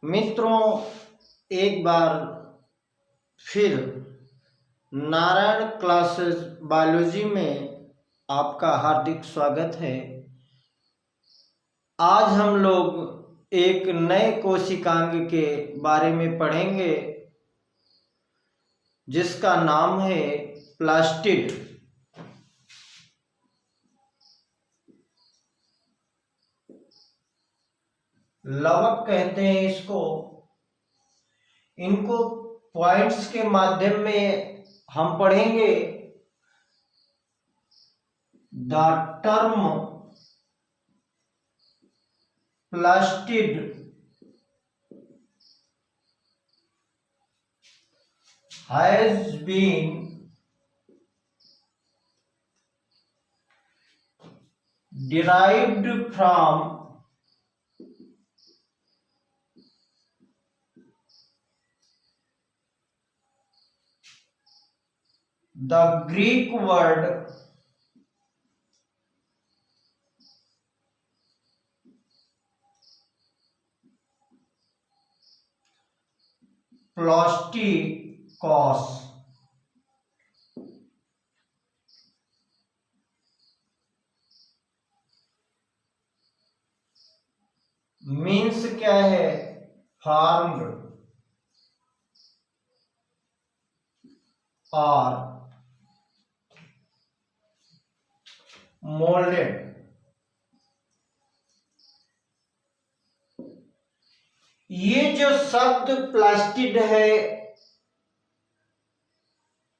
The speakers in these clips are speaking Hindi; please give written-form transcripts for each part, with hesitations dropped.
मित्रों, एक बार फिर नारायण क्लासेस बायोलॉजी में आपका हार्दिक स्वागत है। आज हम लोग एक नए कोशिकांग के बारे में पढ़ेंगे जिसका नाम है प्लास्टिड। लवक कहते हैं इसको। इनको पॉइंट्स के माध्यम में हम पढ़ेंगे। The term plastid has been derived from the Greek word plastikos। Means क्या है? फॉर्म्ड और मोल्डेड। ये जो शब्द प्लास्टिड है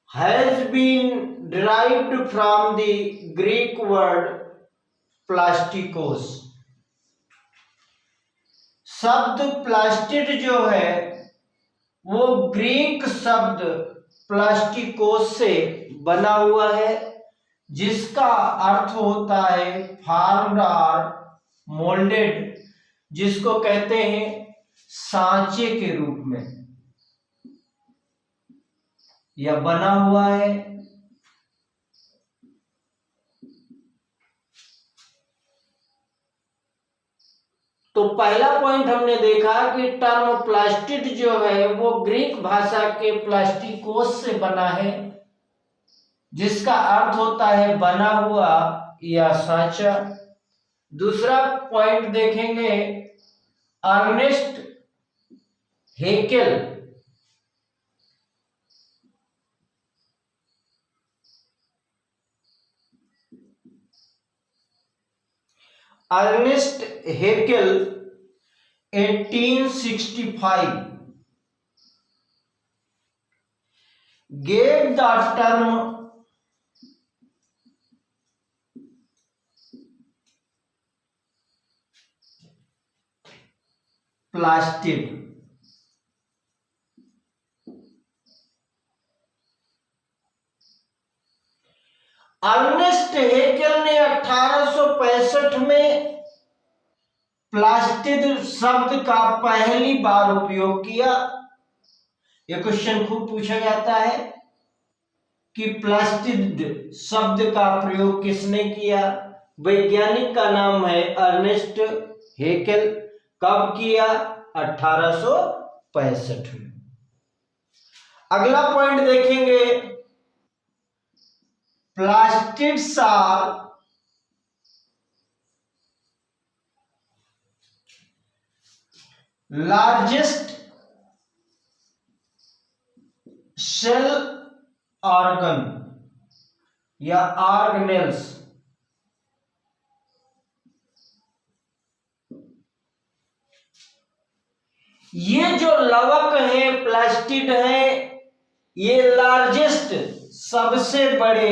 has been derived from the Greek word plastikos. शब्द प्लास्टिड जो है वो ग्रीक शब्द प्लास्टिकोस से बना हुआ है, जिसका अर्थ होता है फॉर्म्ड और मोल्डेड, जिसको कहते हैं सांचे के रूप में या बना हुआ है। तो पहला पॉइंट हमने देखा कि टर्म प्लास्टिड जो है वो ग्रीक भाषा के प्लास्टिकोस से बना है, जिसका अर्थ होता है बना हुआ या सांचा। दूसरा पॉइंट देखेंगे, Ernest Haeckel Ernest Haeckel 1865 gave the term plastid. Ernest Haeckel ने 1865 में प्लास्टिड शब्द का पहली बार उपयोग किया। यह क्वेश्चन खूब पूछा जाता है कि प्लास्टिड शब्द का प्रयोग किसने किया। वैज्ञानिक का नाम है अर्नेस्ट हेकेल। कब किया? 1865 में। अगला पॉइंट देखेंगे, plastids are largest cell organ या ऑर्गेनेल्स। ये जो लवक है, प्लास्टिड है, ये लार्जेस्ट सबसे बड़े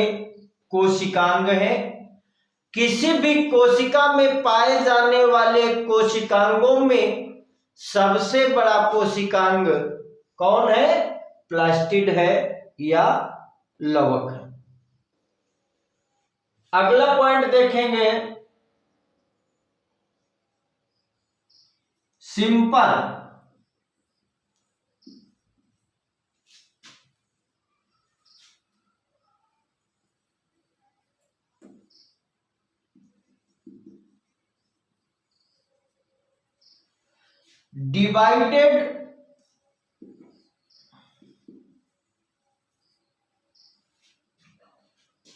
कोशिकांग है। किसी भी कोशिका में पाए जाने वाले कोशिकांगों में सबसे बड़ा कोशिकांग कौन है? प्लास्टिड है या लवक है। अगला पॉइंट देखेंगे, simple divided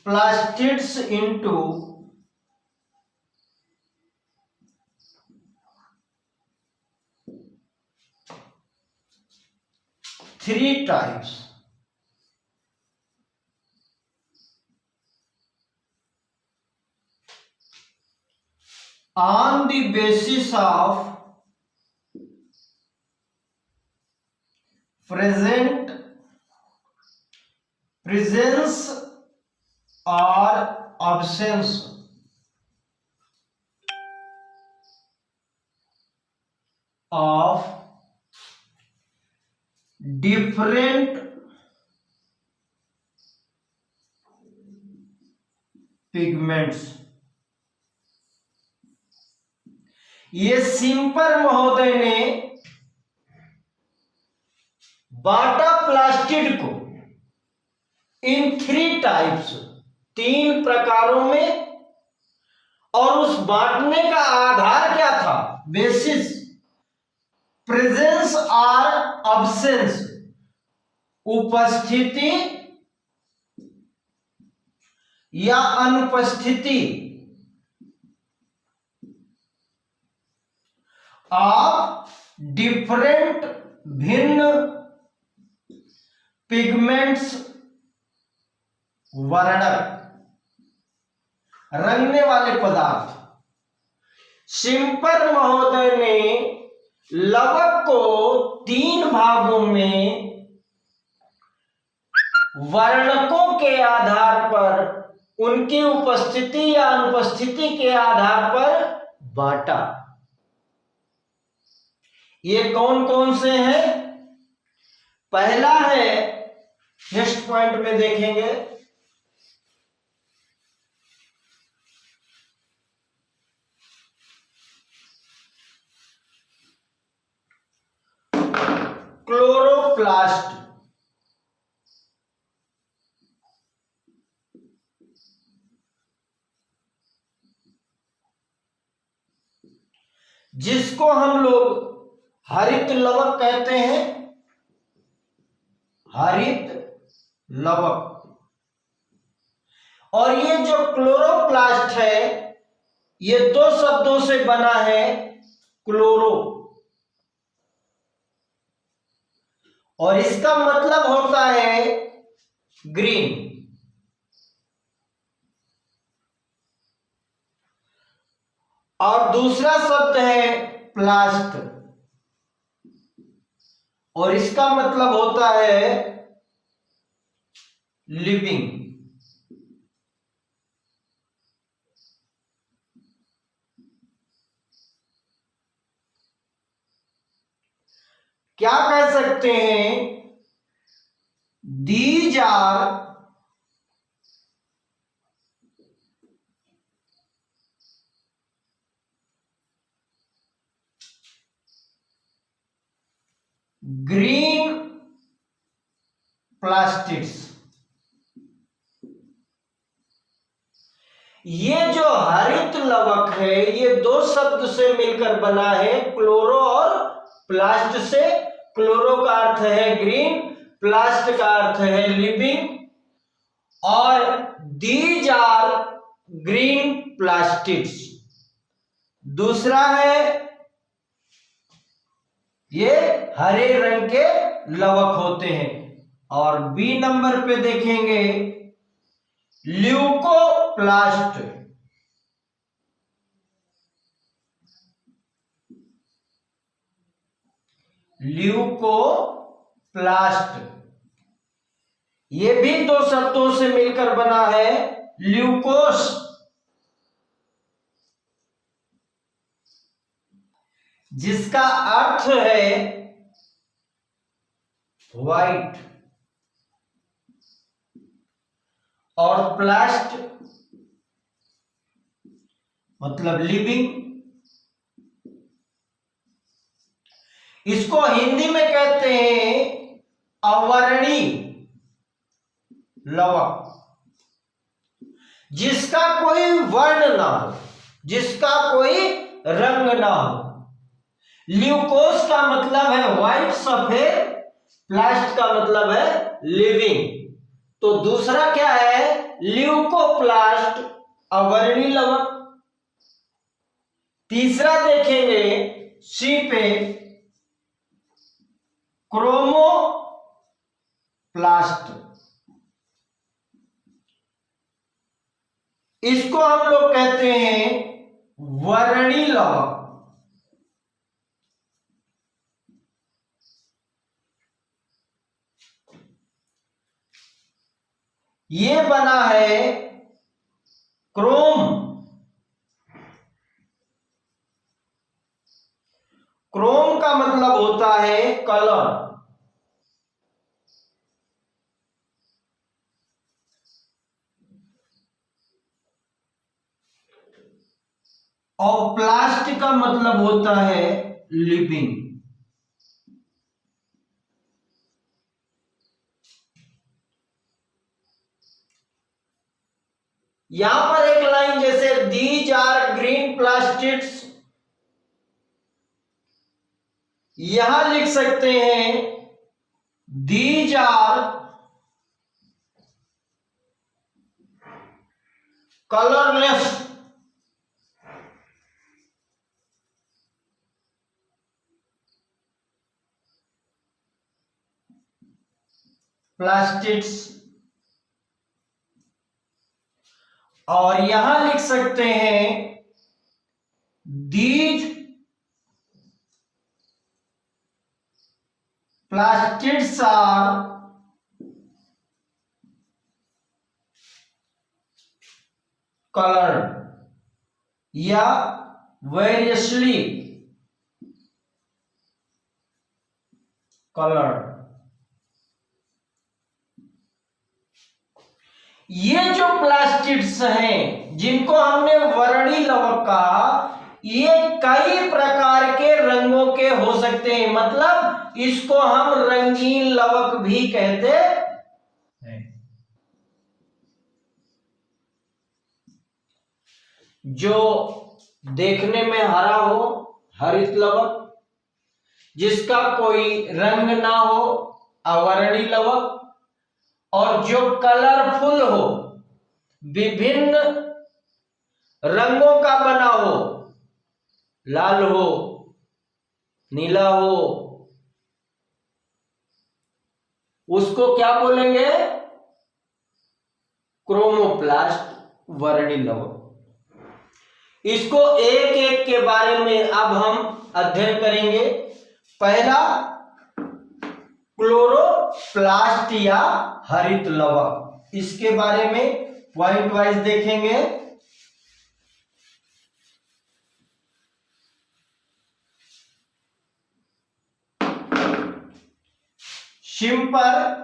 plastids into three types on the basis of presence or absence of different pigments। ये सिंपल महोदय ने बाटा प्लास्टिड को इन थ्री टाइप्स, तीन प्रकारों में, और उस बांटने का आधार क्या था? बेसिस, प्रेजेंस और अब्सेंस, उपस्थिति या अनुपस्थिति ऑफ डिफरेंट, भिन्न पिगमेंट्स, वर्णक, रंगने वाले पदार्थ। सिंपल महोदय ने लवक को तीन भागों में वर्णकों के आधार पर, उनकी उपस्थिति या अनुपस्थिति के आधार पर बांटा। ये कौन कौन से हैं? पहला है, नेक्स्ट पॉइंट में देखेंगे, क्लोरोप्लास्ट। जिसको हम लोग हरित लवक कहते हैं, हरित लवक। और ये जो क्लोरोप्लास्ट है, ये दो शब्दों से बना है, क्लोरो, और इसका मतलब होता है ग्रीन। और दूसरा शब्द है प्लास्ट, और इसका मतलब होता है लिविंग। क्या कह सकते हैं? These are green plastids. ये जो हरित लवक है, ये दो शब्द से मिलकर बना है, क्लोरो और प्लास्ट से। क्लोरो का अर्थ है ग्रीन, प्लास्ट का अर्थ है लिविंग, और दीज आर ग्रीन प्लास्टिड्स। दूसरा है, ये हरे रंग के लवक होते हैं। और बी नंबर पे देखेंगे ल्यूकोप्लास्ट। ल्यूकोप्लास्ट, ये भी दो शब्दों से मिलकर बना है, ल्यूकोस, जिसका अर्थ है व्हाइट, और प्लास्ट मतलब लिविंग। इसको हिंदी में कहते हैं अवर्णी लवक, जिसका कोई वर्ण ना हो, जिसका कोई रंग ना हो। ल्यूकोस का मतलब है व्हाइट सफेद, प्लास्ट का मतलब है लिविंग। तो दूसरा क्या है, ल्यूकोप्लास्ट अवर्णी लवक। तीसरा देखेंगे सी पे, क्रोमोप्लास्ट। इसको हम लोग कहते हैं वर्णी लवक। ये बना है क्रोम। क्रोम का मतलब होता है कलर। और प्लास्ट का मतलब होता है लिविंग। यहां पर एक लाइन जैसे दीज आर ग्रीन प्लास्टिड्स, यहां लिख सकते हैं दीज आर कलरलेस प्लास्टिड्स। और यहां लिख सकते हैं दीज प्लास्टिड्स आर कलर्ड या वेरियसली कलर्ड। ये जो प्लास्टिड्स हैं जिनको हमने वर्णी लवक कहा, ये कई प्रकार के रंगों के हो सकते हैं, मतलब इसको हम रंगीन लवक भी कहते हैं। जो देखने में हरा हो हरित लवक, जिसका कोई रंग ना हो अवर्णी लवक, और जो कलरफुल हो, विभिन्न रंगों का बना हो, लाल हो, नीला हो, उसको क्या बोलेंगे, क्रोमोप्लास्ट वर्णी लवक। इसको एक एक के बारे में अब हम अध्ययन करेंगे। पहला क्लोरोप्लास्ट या हरित लवक, इसके बारे में पॉइंट वाइज देखेंगे। Simple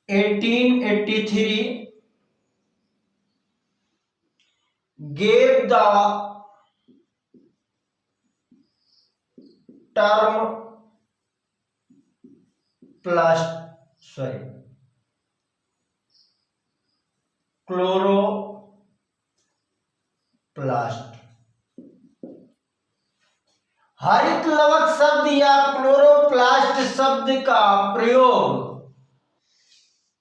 1883 gave the term chloroplast. हरित लवक शब्द या क्लोरोप्लास्ट शब्द का प्रयोग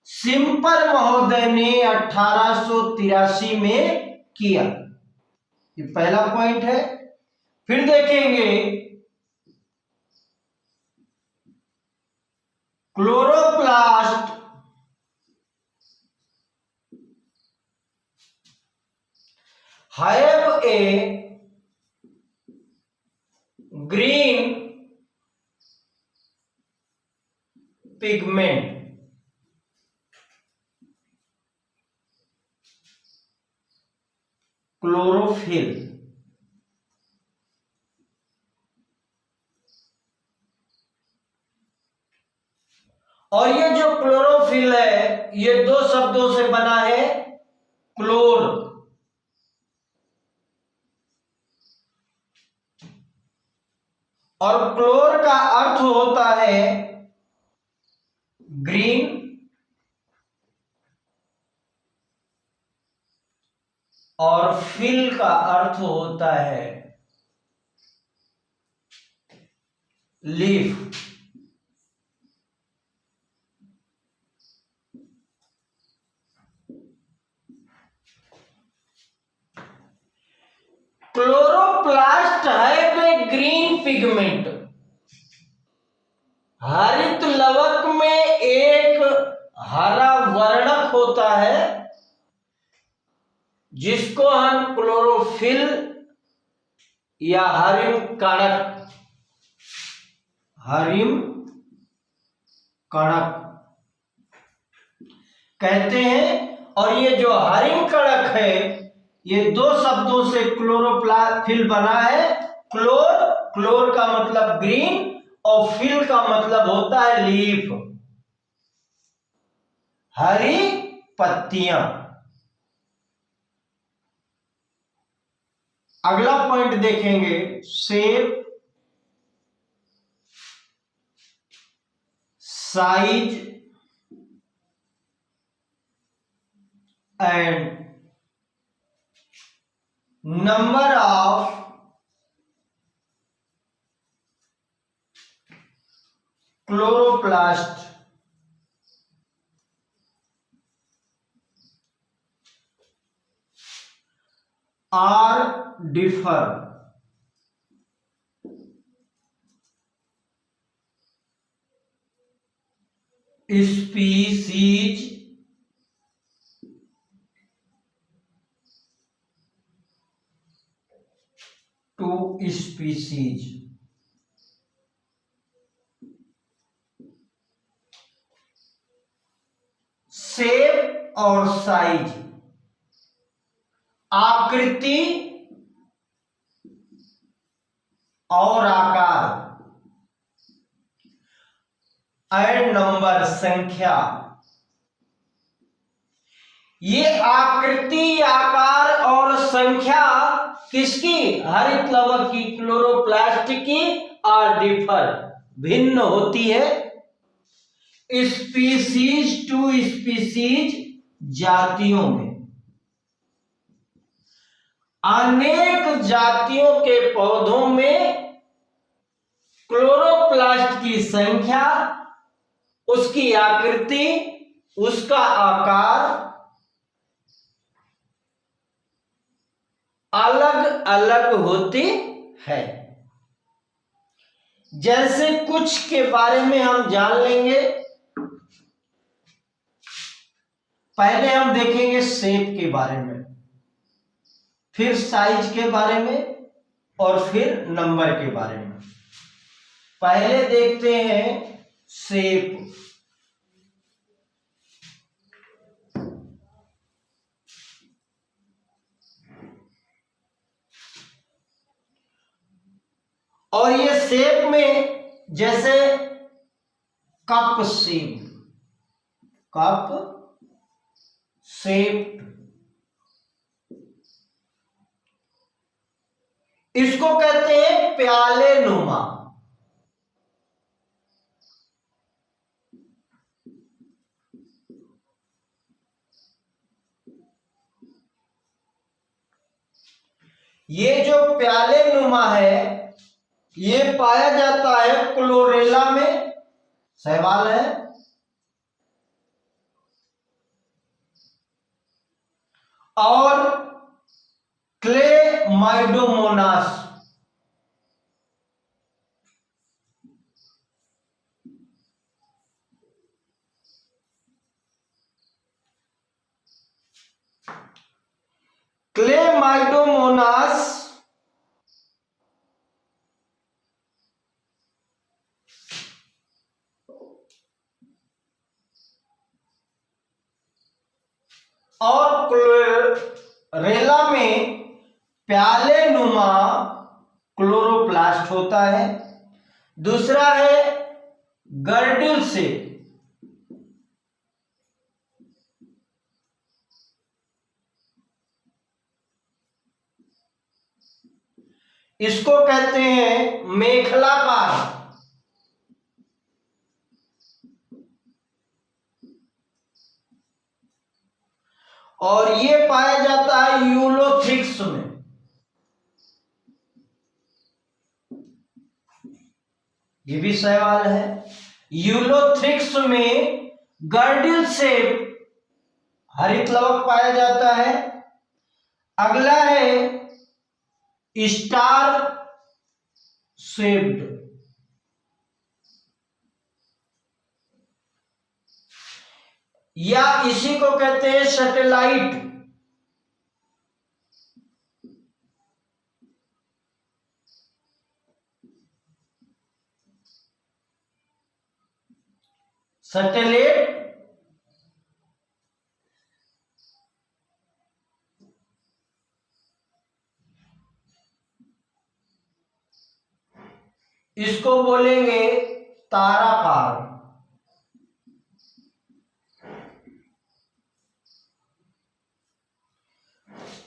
सिंपर महोदय ने 1883 में किया। ये पहला पॉइंट है। फिर देखेंगे chloroplast have a green pigment. Chlorophyll. और ये जो क्लोरोफिल है ये दो शब्दों से बना है, क्लोर और क्लोर का अर्थ होता है ग्रीन और फिल का अर्थ होता है leaf. Chloroplast have a green pigment. हरित लवक में एक हरा वर्णक होता है जिसको हम क्लोरोफिल या हरिम कणक कहते हैं। और ये जो हरिम कणक है ये दो शब्दों से क्लोरोफिल बना है। क्लोर का मतलब ग्रीन और फिल का मतलब होता है लीफ, हरी पत्तियां। अगला पॉइंट देखेंगे, shape, size and number of chloroplast are differ species to species. Shape और साइज, आकृति और आकार, एंड नंबर संख्या। ये आकृति, आकार और संख्या किसकी? हरित लवक की, क्लोरोप्लास्ट की, और डिफर भिन्न होती है स्पीसीज टू स्पीसीज, जातियों में। अनेक जातियों के पौधों में क्लोरोप्लास्ट की संख्या, उसकी आकृति, उसका आकार अलग अलग होती है। जैसे कुछ के बारे में हम जान लेंगे। पहले हम देखेंगे शेप के बारे में, फिर साइज के बारे में और फिर नंबर के बारे में। पहले देखते हैं शेप। और ये शेप में जैसे कप शेप, इसको कहते हैं प्याले नुमा। ये जो प्याले नुमा है ये पाया जाता है क्लोरेला में, शैवाल है, और क्लेमाइडोमोनास, क्लेमाइडोमोनास और क्लोरेला में प्याले नुमा क्लोरोप्लास्ट होता है। दूसरा है गर्डल से, इसको कहते हैं मेखलाकार। और ये पाया जाता है यूलोथ्रिक्स में। ये भी सवाल है। यूलोथ्रिक्स में गर्डिल शेप हरित लवक पाया जाता है। अगला है स्टार शेप्ड, या इसी को कहते हैं सैटेलाइट। सैटेलाइट इसको बोलेंगे ताराकार।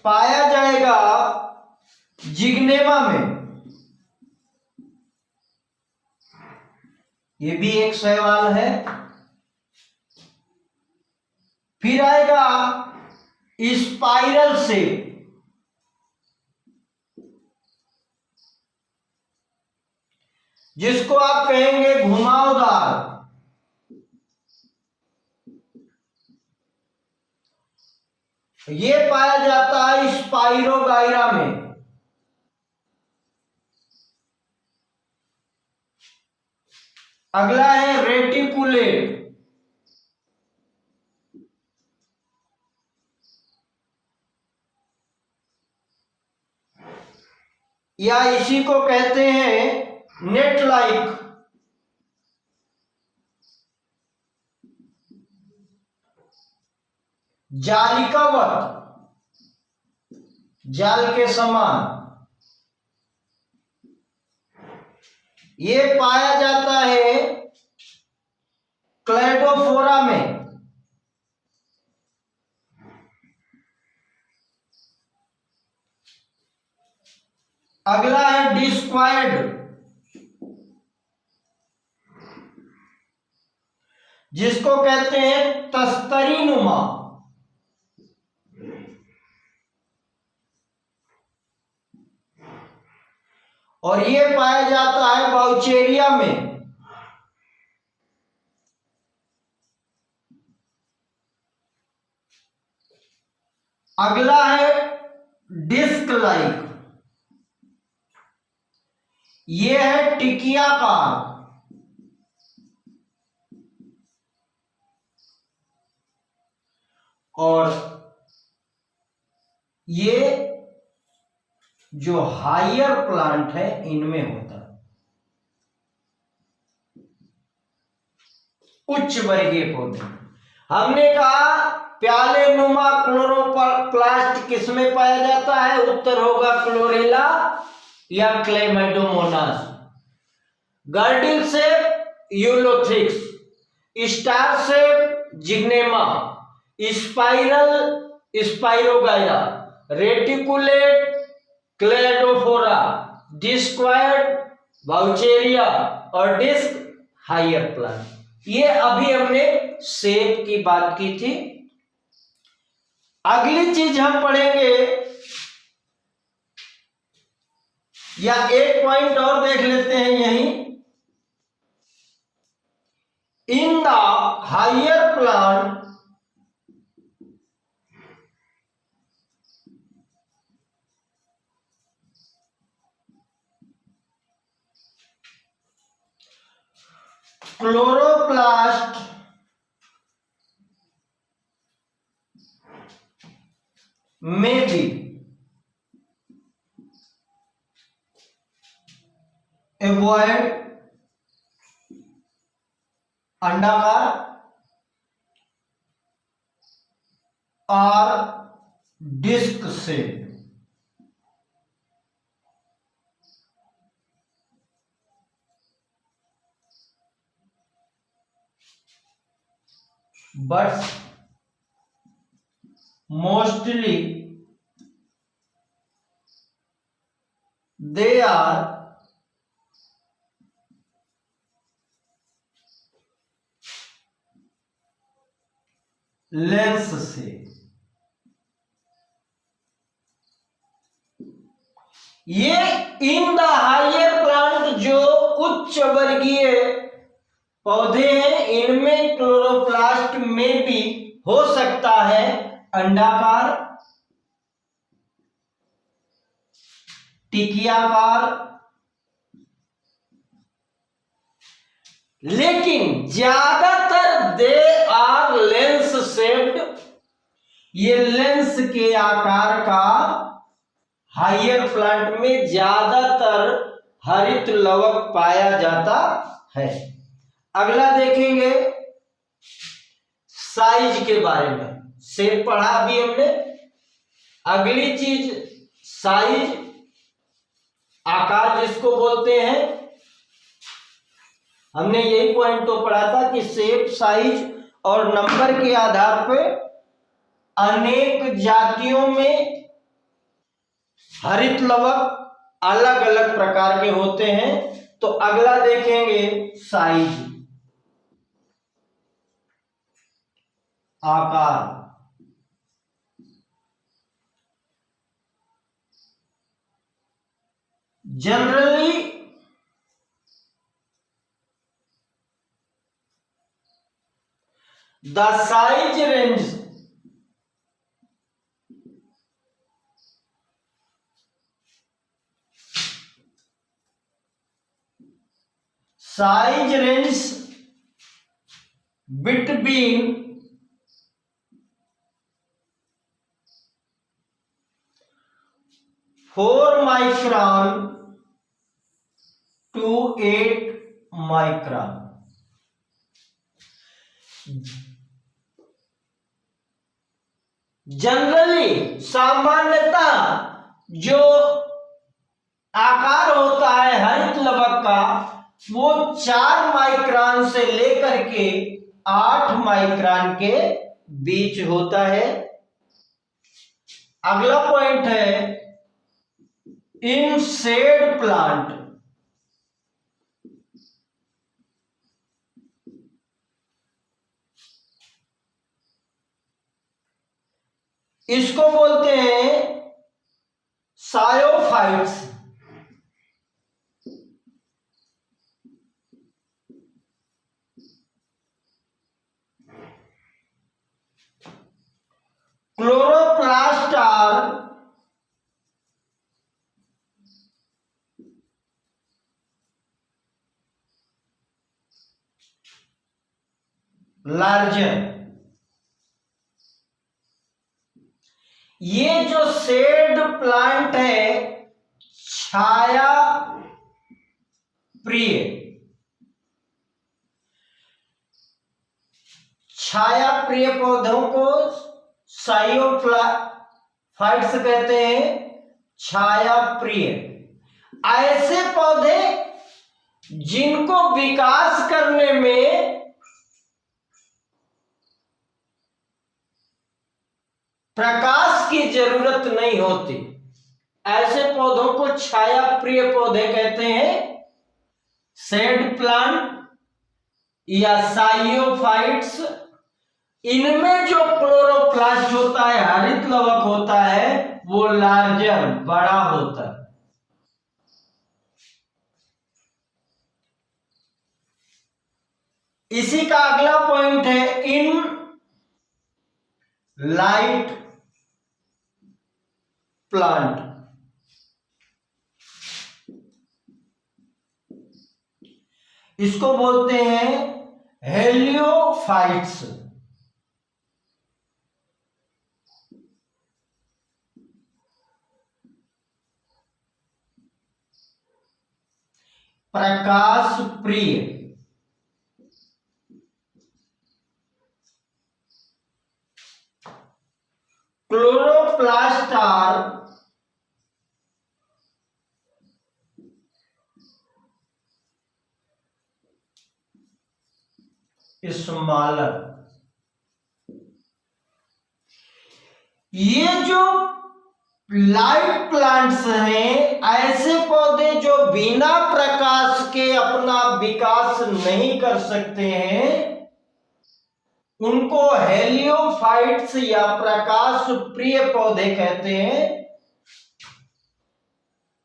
पाया जाएगा जिग्नेमा में। ये भी एक सवाल है। फिर आएगा स्पाइरल से, जिसको आप कहेंगे घुमावदार। ये पाया जाता है स्पाइरोगाइरा में। अगला है रेटिकुलेट। या इसी को कहते हैं नेट लाइक। जालिकावत, जाल के समान। ये पाया जाता है क्लैडोफोरा में। अगला है डिस्क्वायड, जिसको कहते हैं तस्तरी नुमा। और ये पाया जाता है बाउचेरिया में। अगला है डिस्क लाइक। ये है टिकिया कार। और ये जो हायर प्लांट है इनमें होता है। उच्च वर्गीय पौधे। हमने कहा प्याले नुमा क्लोरोप्लास्ट किसमें पाया जाता है? उत्तर होगा क्लोरेला या क्लेमाइडोमोनास। गर्डिल से यूलोथ्रिक्स, स्टार से जिग्नेमा, स्पाइरल स्पाइरोगाइरा, रेटिकुलेट क्लेडोफोरा, डिस्क्वायड बाउचेरिया और डिस्क हायर प्लांट। ये अभी हमने सेब की बात की थी। अगली चीज हम पढ़ेंगे, या एक पॉइंट और देख लेते हैं यहीं। In the higher plant chloroplast में भी एवॉइड अंडाकार और डिस्क से। But mostly they are lens से। ये इन द हायर प्लांट जो उच्च वर्गीय पौधे हैं, इनमें क्लोरोप्लास्ट में भी हो सकता है अंडाकार, टिकियाकार, लेकिन ज्यादातर दे आर लेंस शेप्ड, ये लेंस के आकार का हायर प्लांट में ज्यादातर हरित लवक पाया जाता है। अगला देखेंगे साइज के बारे में, शेप पढ़ा अभी हमने। अगली चीज साइज, आकार जिसको बोलते हैं, हमने यही पॉइंट तो पढ़ा था कि शेप, साइज और नंबर के आधार पर अनेक जातियों में हरित लवक अलग अलग प्रकार के होते हैं। तो अगला देखेंगे साइज, आकार। Generally the size range between 4 micron to 8 micron। Generally सामान्यता जो आकार होता है हरित लवक का वो 4 माइक्रोन से लेकर के 8 माइक्रोन के बीच होता है। अगला पॉइंट है इन शेड प्लांट, इसको बोलते हैं सायोफाइट्स। Chloroplast are larger. ये जो शेड प्लांट है छाया प्रिय, छाया प्रिय पौधों को सायोफाइट्स कहते हैं, छाया प्रिय। ऐसे पौधे जिनको विकास करने में प्रकाश की जरूरत नहीं होती, ऐसे पौधों को छाया प्रिय पौधे कहते हैं। शेड प्लांट या साइयोफाइट्स, इनमें जो क्लोरोप्लास्ट होता है, हरित लवक होता है, वो लार्जर, बड़ा होता है। इसी का अगला पॉइंट है इन लाइट प्लांट। इसको बोलते हैं हेलियोफाइट्स। प्रकाश प्रिय। Chloroplast are smaller. ये जो लाइट प्लांट्स हैं, ऐसे पौधे जो बिना प्रकाश के अपना विकास नहीं कर सकते हैं, उनको हेलियोफाइट्स या प्रकाश प्रिय पौधे कहते हैं।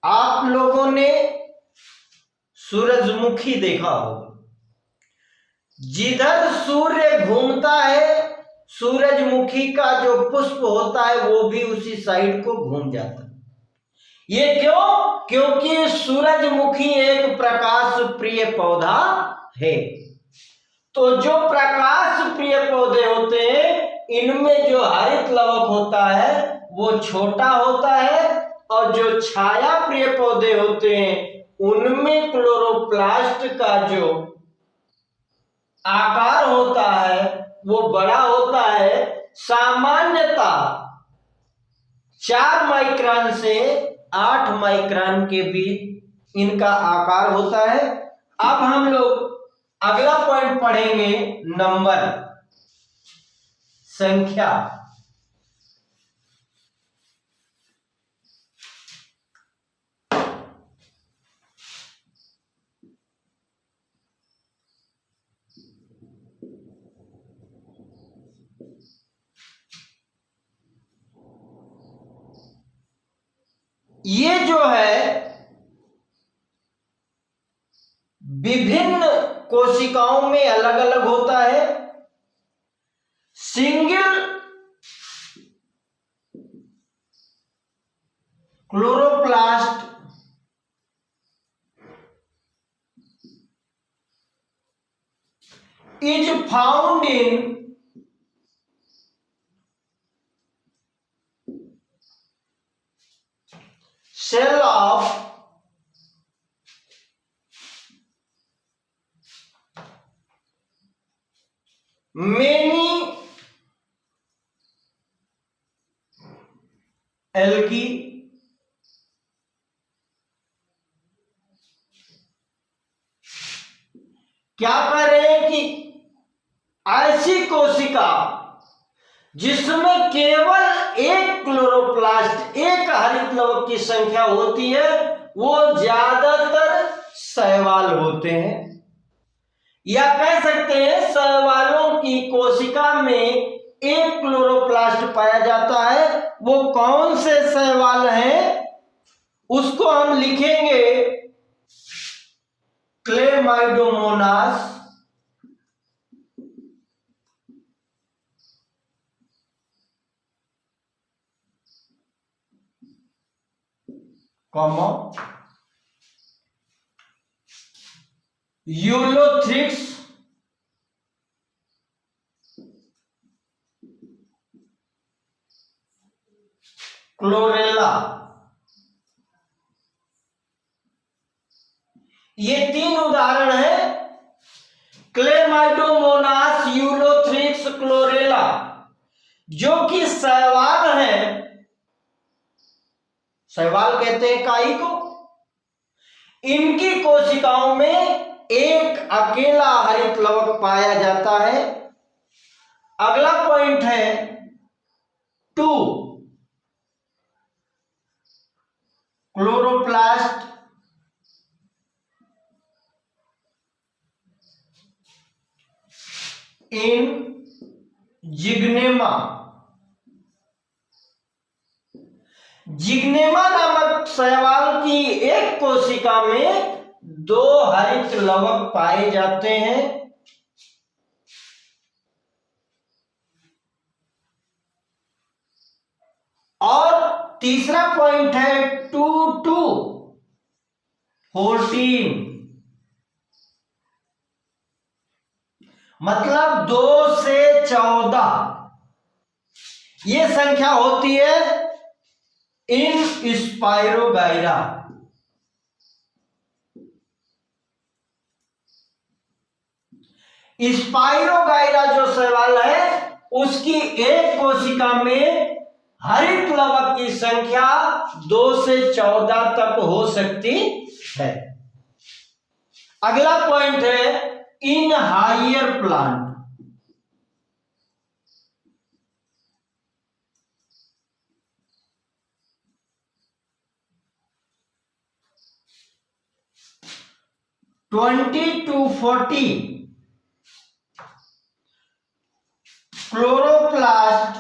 आप लोगों ने सूरजमुखी देखा होगा। जिधर सूर्य घूमता है सूरजमुखी का जो पुष्प होता है वो भी उसी साइड को घूम जाता है। ये क्यों? क्योंकि सूरजमुखी एक प्रकाश प्रिय पौधा है। तो जो प्रकाश प्रिय पौधे होते हैं इनमें जो हरित लवक होता है वो छोटा होता है, और जो छाया प्रिय पौधे होते हैं उनमें क्लोरोप्लास्ट का जो आकार होता है वो बड़ा होता है। सामान्यतः 4 माइक्रोन से 8 माइक्रोन के बीच इनका आकार होता है। अब हम लोग अगला पॉइंट पढ़ेंगे, नंबर, संख्या। ये जो है विभिन्न कोशिकाओं में अलग अलग होता है। Single chloroplast is found in cell of many algae क्या कह रहे हैं कि ऐसी कोशिका जिसमें केवल एक क्लोरोप्लास्ट, एक हरित लवक की संख्या होती है वो ज्यादातर शैवाल होते हैं। या कह सकते हैं शैवालों की कोशिका में एक क्लोरोप्लास्ट पाया जाता है। वो कौन से शैवाल हैं उसको हम लिखेंगे क्लेमाइडोमोनास, यूलोथ्रिक्स, क्लोरेला। ये 3 उदाहरण हैं, क्लेमाइडोमोनास, यूलोथ्रिक्स, क्लोरेला, जो कि शैवाल हैं। शैवाल कहते हैं काई को। इनकी कोशिकाओं में एक अकेला हरित लवक पाया जाता है। अगला पॉइंट है 2, क्लोरोप्लास्ट इन जिग्नेमा। जिग्नेमा नामक शैवाल की एक कोशिका में 2 हरित लवक पाए जाते हैं। और तीसरा पॉइंट है 2 14, मतलब 2 से 14 ये संख्या होती है इन स्पाइरोगाइरा। स्पाइरोगाइरा जो शैवाल है उसकी एक कोशिका में हरित लवक की संख्या 2 से 14 तक हो सकती है। अगला पॉइंट है in higher plant. To 40 chloroplast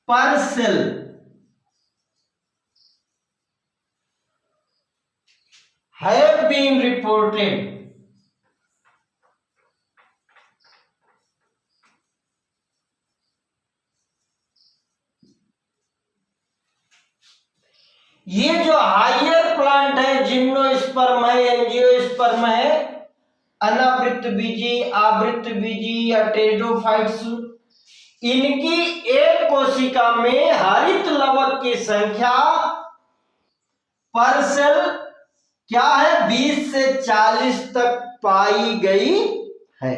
per cell have been reported ये जो हायर प्लांट है, जिम्नोस्पर्म है, एंजियोस्पर्म है, अनावृत बीजी, आवृत बीजी या टेरिडोफाइट्स, इनकी एक कोशिका में हरित लवक की संख्या पर सेल क्या है, 20 से 40 तक पाई गई है।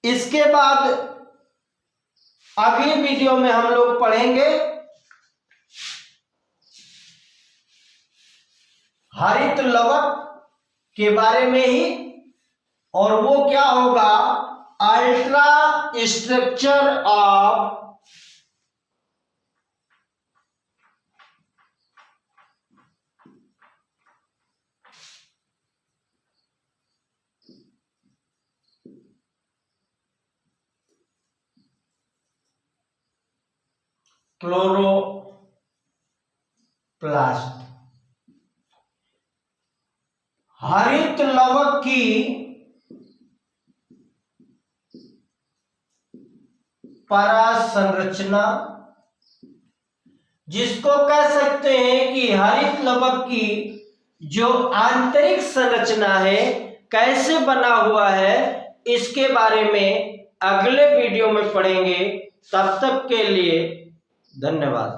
इसके बाद अगली वीडियो में हम लोग पढ़ेंगे हरित लवक के बारे में ही, और वो क्या होगा, अल्ट्रा स्ट्रक्चर ऑफ क्लोरोप्लास्ट। हरित लवक की परासंरचना, जिसको कह सकते हैं कि हरित लवक की जो आंतरिक संरचना है कैसे बना हुआ है, इसके बारे में अगले वीडियो में पढ़ेंगे। तब तक के लिए धन्यवाद।